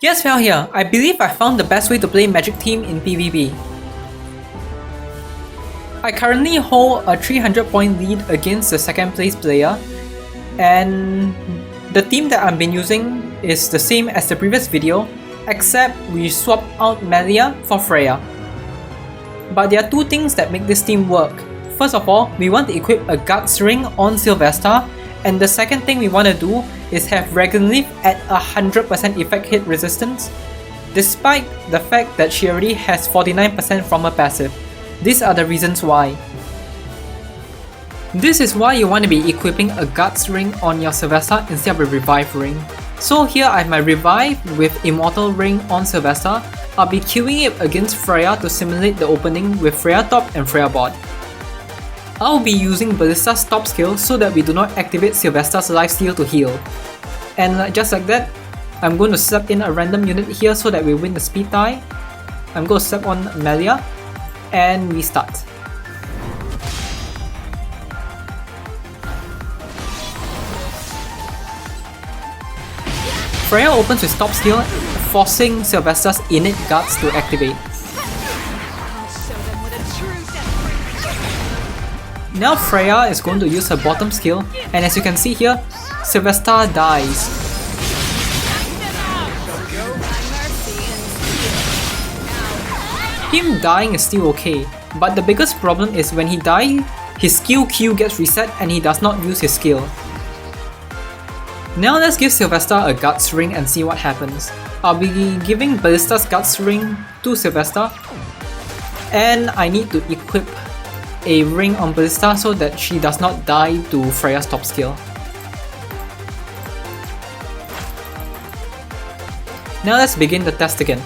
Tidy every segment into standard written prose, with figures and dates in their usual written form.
Yes, Fel here. I believe I found the best way to play Magic Team in PvP. I currently hold a 300 point lead against the second place player, and the team that I've been using is the same as the previous video, except we swapped out Melia for Freya. But there are two things that make this team work. First of all, we want to equip a Guts Ring on Silvesta, and the second thing we want to do is have Dragonleaf at 100% effect hit resistance, despite the fact that she already has 49% from her passive. These are the reasons why. This is why you want to be equipping a Guts Ring on your Silvesta instead of a Revive Ring. So here I have my Revive with Immortal Ring on Silvesta. I'll be queuing it against Freya to simulate the opening with Freya top and Freya bot. I'll be using Ballista's top skill so that we do not activate Silvesta's lifesteal to heal. And just like that, I'm going to slap in a random unit here so that we win the speed tie. I'm going to slap on Melia, and we start. Freya opens with top skill, forcing Silvesta's innate guts to activate. Now Freya is going to use her bottom skill, and as you can see here, Silvesta dies. Him dying is still okay, but the biggest problem is when he dies, his skill Q gets reset and he does not use his skill. Now let's give Silvesta a Guts Ring and see what happens. I'll be giving Ballista's Guts Ring to Silvesta, and I need to equip a ring on Ballista so that she does not die to Freya's top skill. Now let's begin the test again.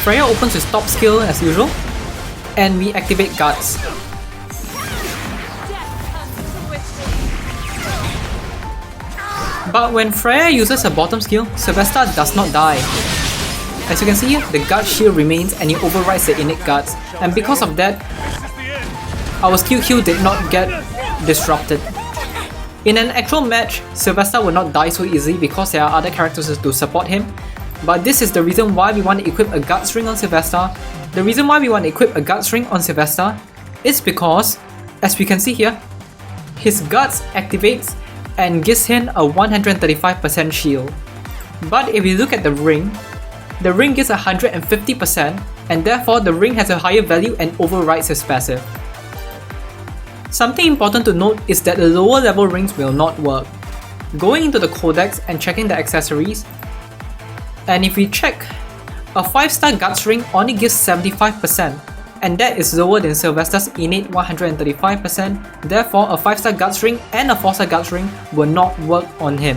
Freya opens with top skill as usual, and we activate Guts. But when Freya uses her bottom skill, Silvesta does not die. As you can see here, the Guts shield remains and he overrides the innate Guts, and because of that, our skill Q did not get disrupted. In an actual match, Silvesta will not die so easily because there are other characters to support him, but this is the reason why we want to equip a Guts Ring on Silvesta. The reason why we want to equip a Guts Ring on Silvesta is because, as we can see here, his Guts activates and gives him a 135% shield. But if you look at the ring gives 150%, and therefore the ring has a higher value and overrides his passive. Something important to note is that the lower level rings will not work. Going into the codex and checking the accessories, and if we check, a 5-star Guts Ring only gives 75%, and that is lower than Silvesta's innate 135%, therefore a 5-star Guts Ring and a 4-star Guts Ring will not work on him.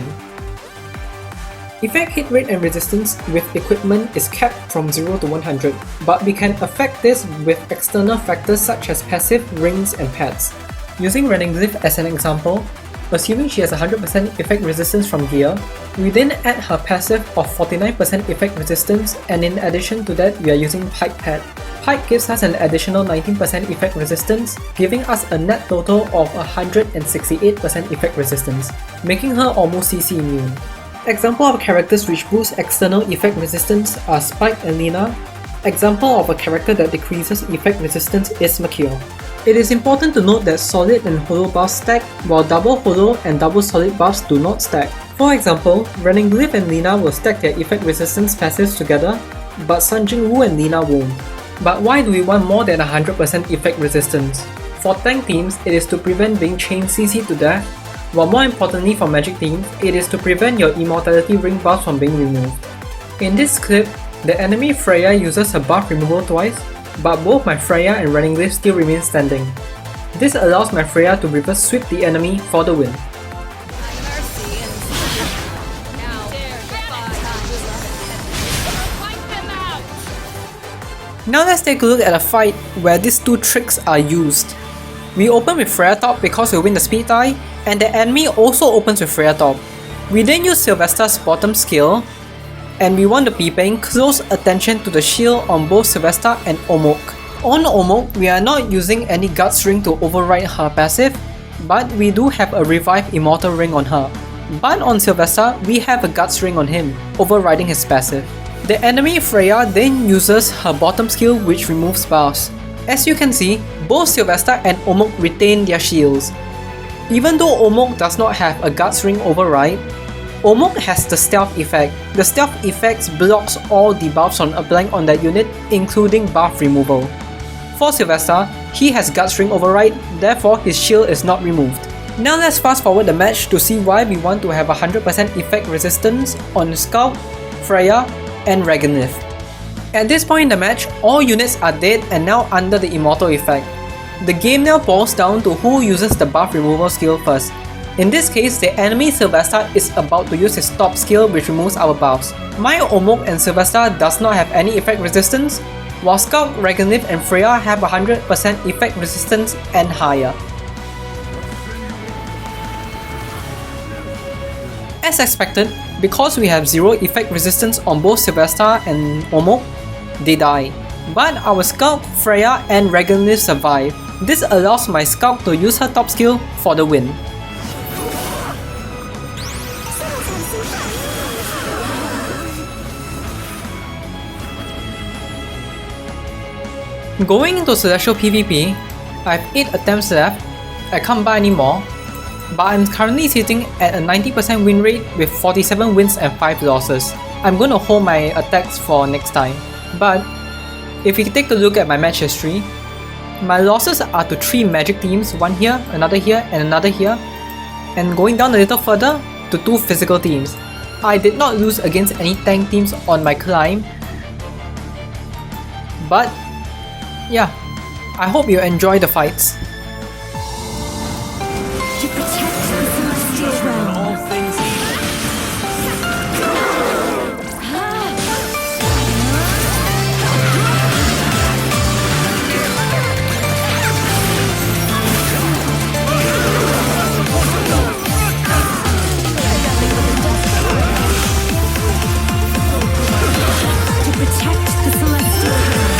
Effect hit rate and resistance with equipment is capped from 0 to 100, but we can affect this with external factors such as passive, rings, and pads. Using Reneglyph as an example, assuming she has 100% effect resistance from gear, we then add her passive of 49% effect resistance, and in addition to that we are using Pike Pad. Pike gives us an additional 19% effect resistance, giving us a net total of 168% effect resistance, making her almost CC immune. Example of characters which boost external effect resistance are Spike and Lina. Example of a character that decreases effect resistance is Mercure. It is important to note that solid and holo buffs stack, while double holo and double solid buffs do not stack. For example, Reneglyph and Lina will stack their effect resistance passives together, but Sun Jingwu and Lina won't. But why do we want more than 100% effect resistance? For tank teams, it is to prevent being chained CC to death, while more importantly for magic teams, it is to prevent your immortality ring buffs from being removed. In this clip, the enemy Freya uses her buff removal twice, but both my Freya and Reneglyph still remain standing. This allows my Freya to reverse sweep the enemy for the win. Now let's take a look at a fight where these two tricks are used. We open with Freya top because we win the speed tie, and the enemy also opens with Freya top. We then use Silvesta's bottom skill, and we want to be paying close attention to the shield on both Silvesta and Omok. On Omok, we are not using any Guts Ring to override her passive, but we do have a revived Immortal Ring on her. But on Silvesta, we have a Guts Ring on him, overriding his passive. The enemy Freya then uses her bottom skill which removes buffs. As you can see, both Silvesta and Omok retain their shields. Even though Omok does not have a Guts Ring override, Omok has the Stealth effect. The Stealth effect blocks all debuffs on a blank on that unit, including buff removal. For Silvesta, he has Guts Ring override, therefore his shield is not removed. Now let's fast forward the match to see why we want to have 100% effect resistance on Skuld, Freya, and Ragnith. At this point in the match, all units are dead and now under the Immortal effect. The game now boils down to who uses the buff removal skill first. In this case, the enemy Silvesta is about to use his top skill which removes our buffs. My Omok and Silvesta does not have any effect resistance, while Skuld, Ragnith and Freya have 100% effect resistance and higher. As expected, because we have 0 effect resistance on both Silvesta and Omok, they die. But our Skuld, Freya and Ragnith survive. This allows my Skuld to use her top skill for the win. Going into Celestial PvP, I have 8 attempts left. I can't buy any more, but I'm currently sitting at a 90% win rate with 47 wins and 5 losses. I'm gonna hold my attacks for next time. But if we take a look at my match history, my losses are to 3 magic teams, one here, another here, and another here, and going down a little further to 2 physical teams. I did not lose against any tank teams on my climb, but yeah, I hope you enjoy the fights. To protect the celestial realm. All things To protect the celestial realm.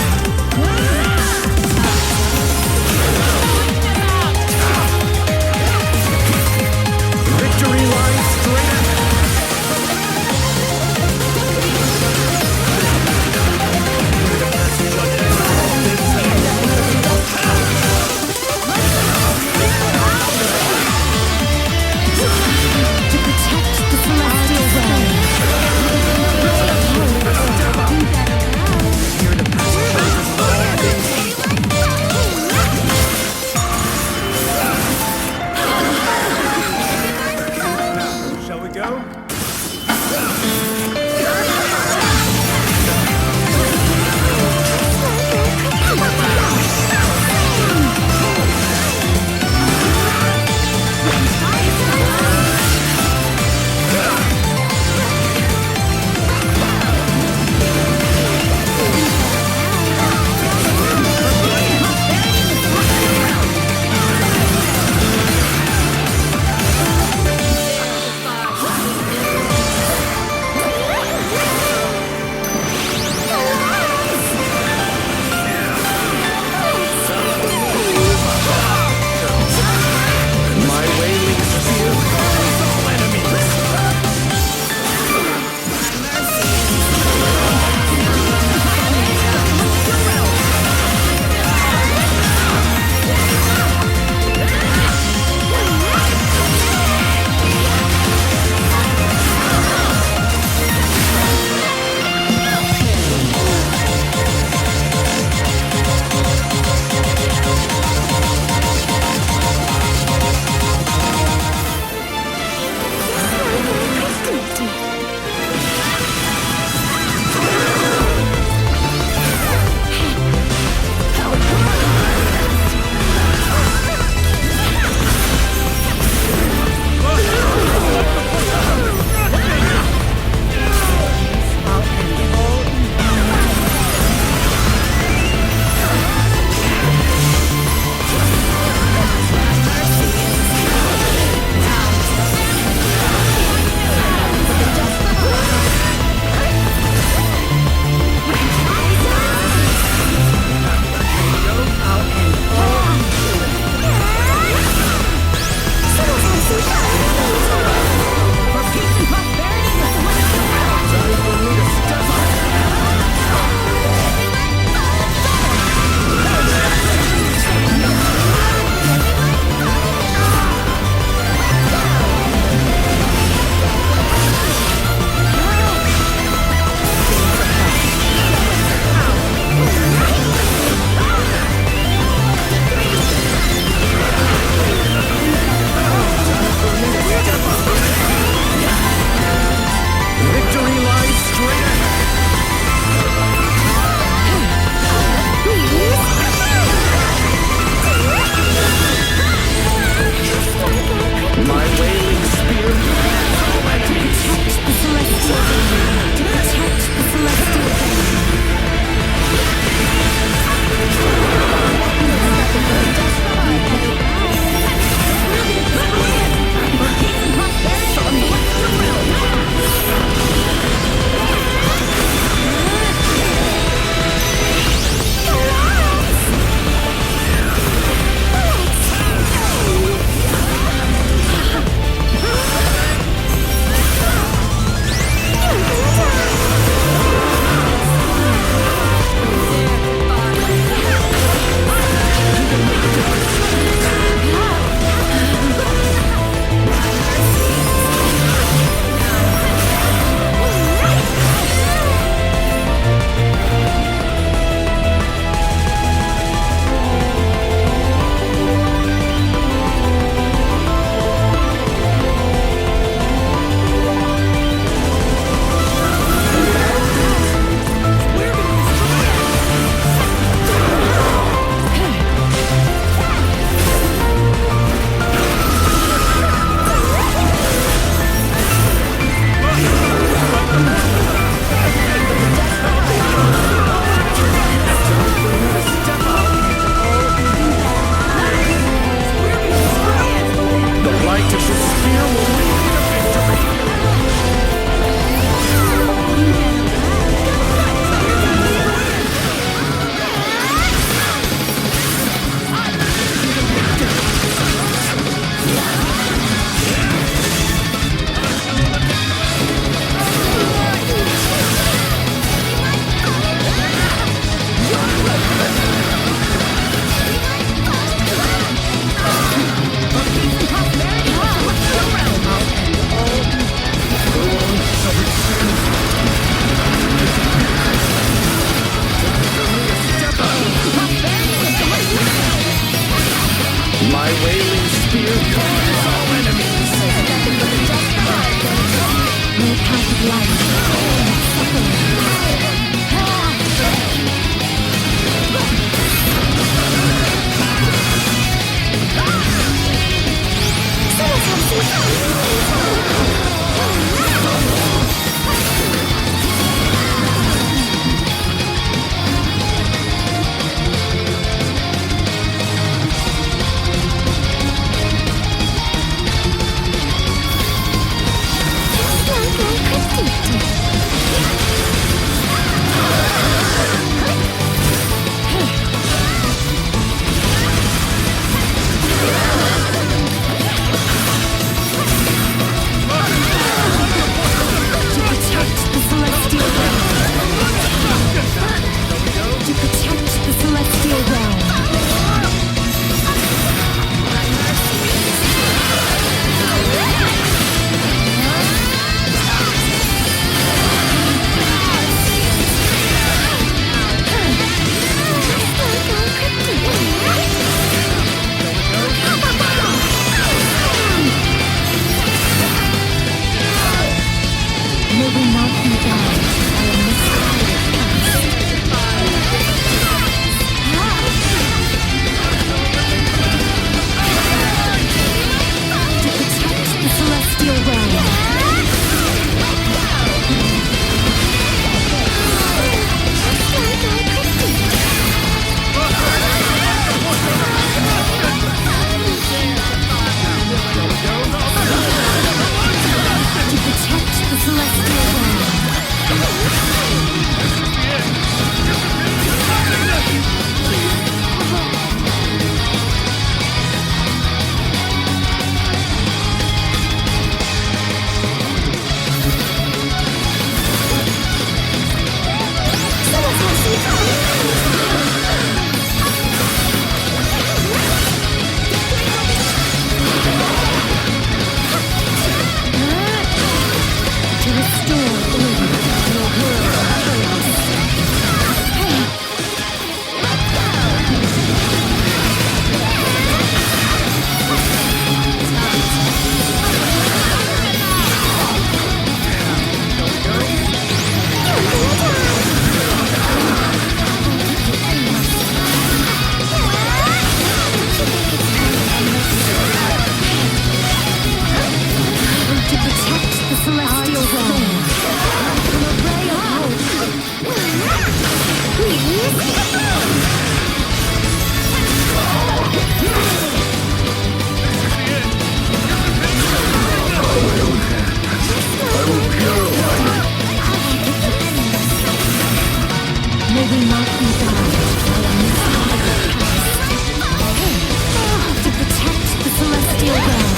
celestial realm.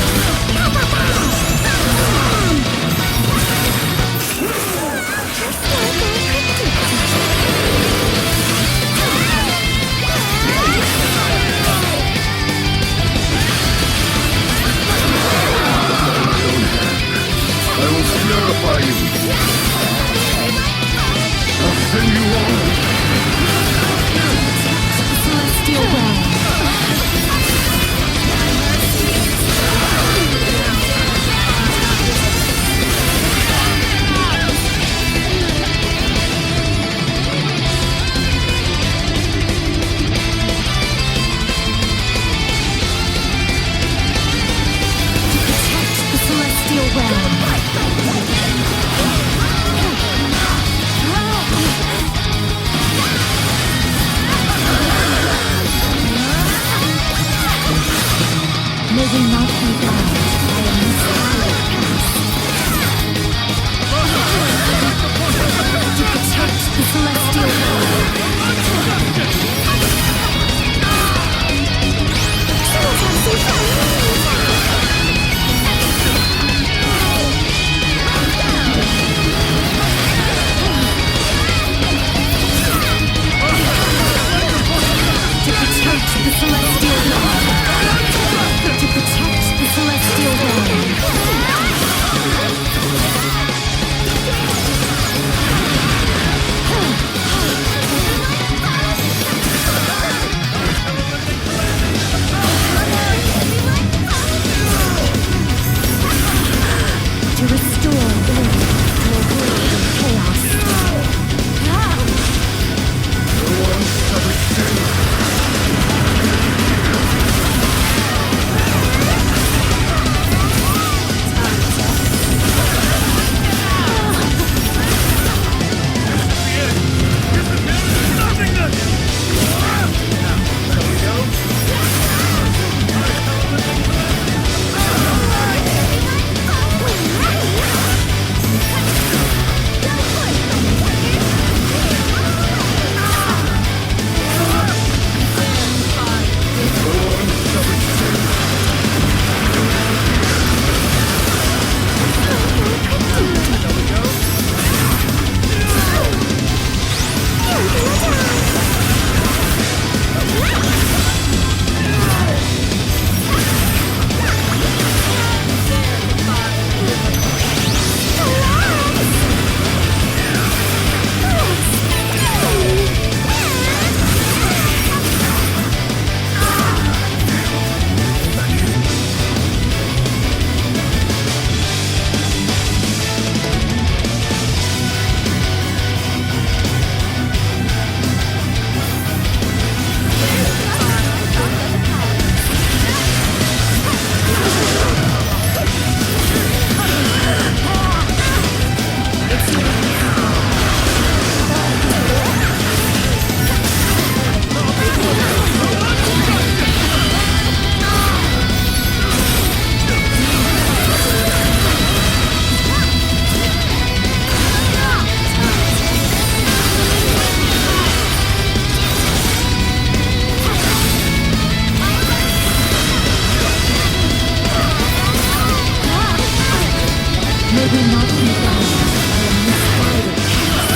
I will purify you. I'll send you on. Celestial realm. May we not be bound by a misguided past. To protect the celestial realm. To protect the celestial realm. To protect the celestial realm. To restore order to a world of chaos. No one suffered sin. May we not be bound by a misguided past.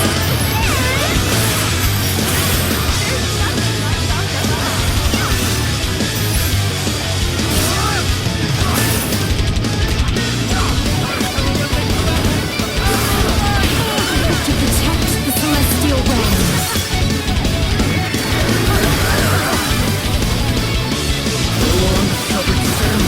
To protect the celestial realm. No one suffered sin.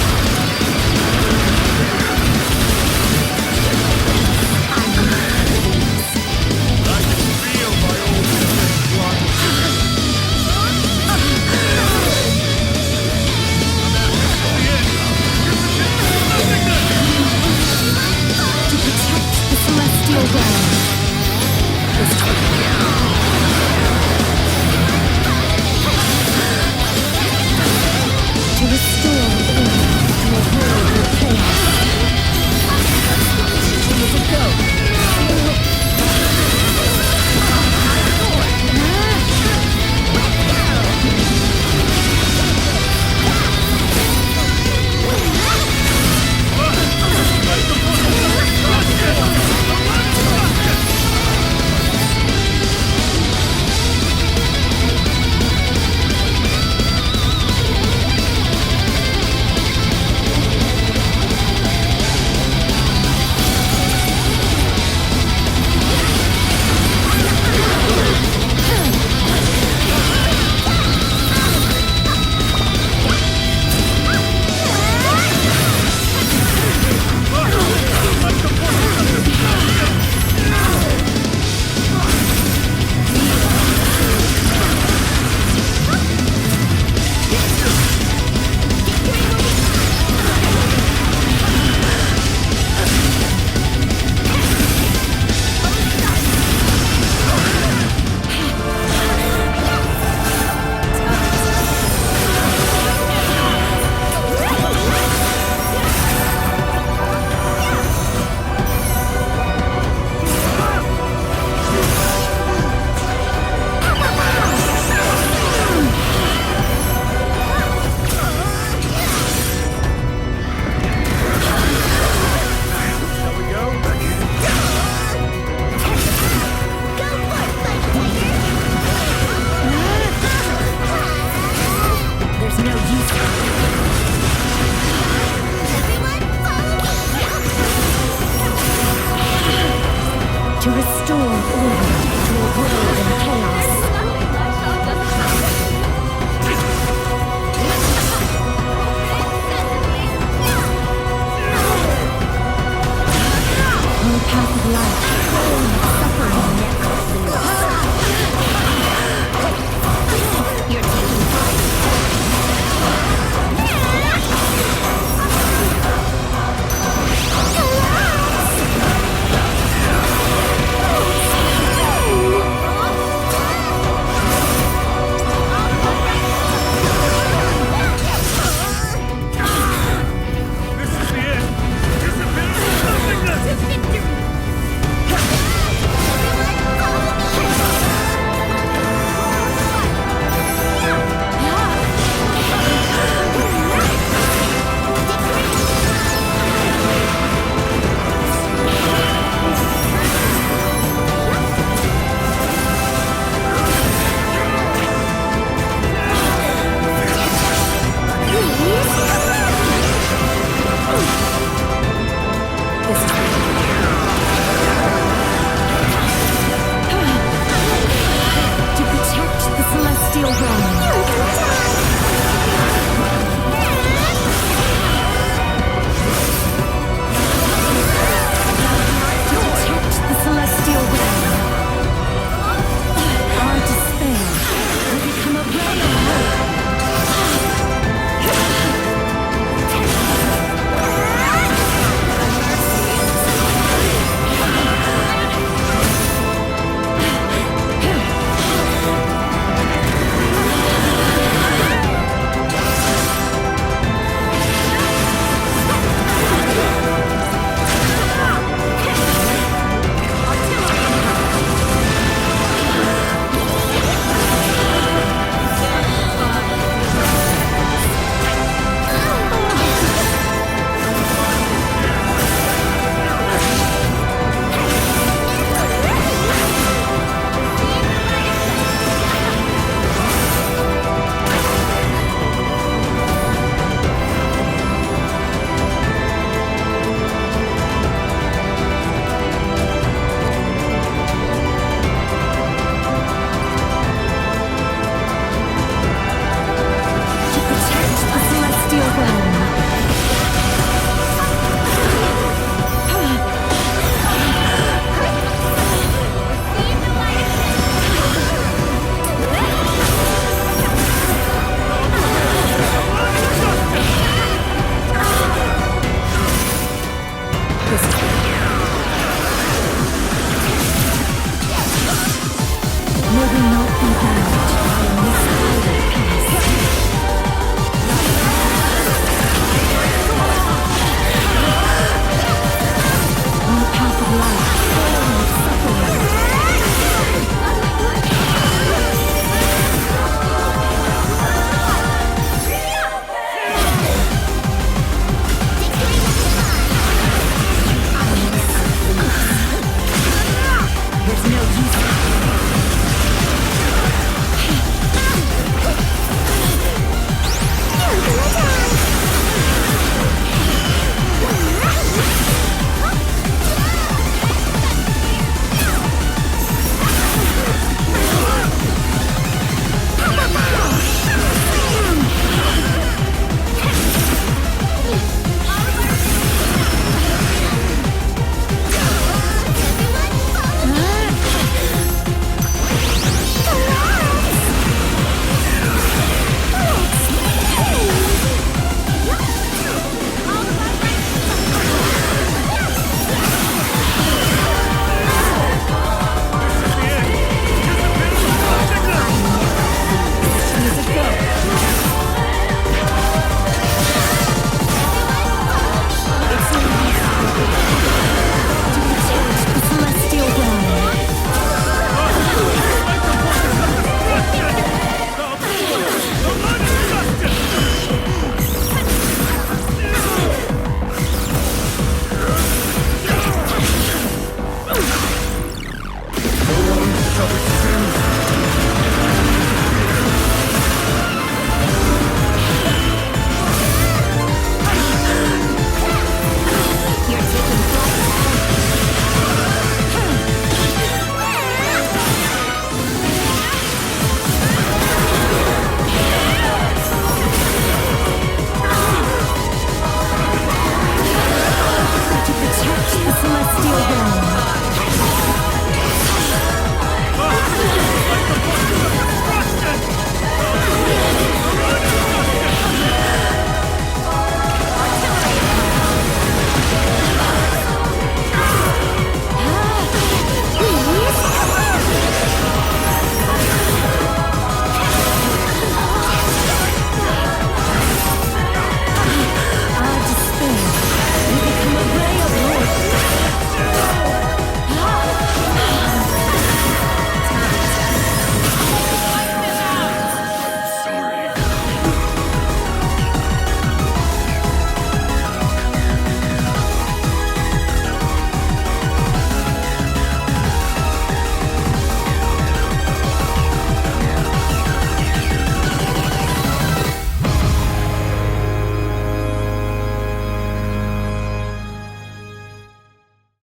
To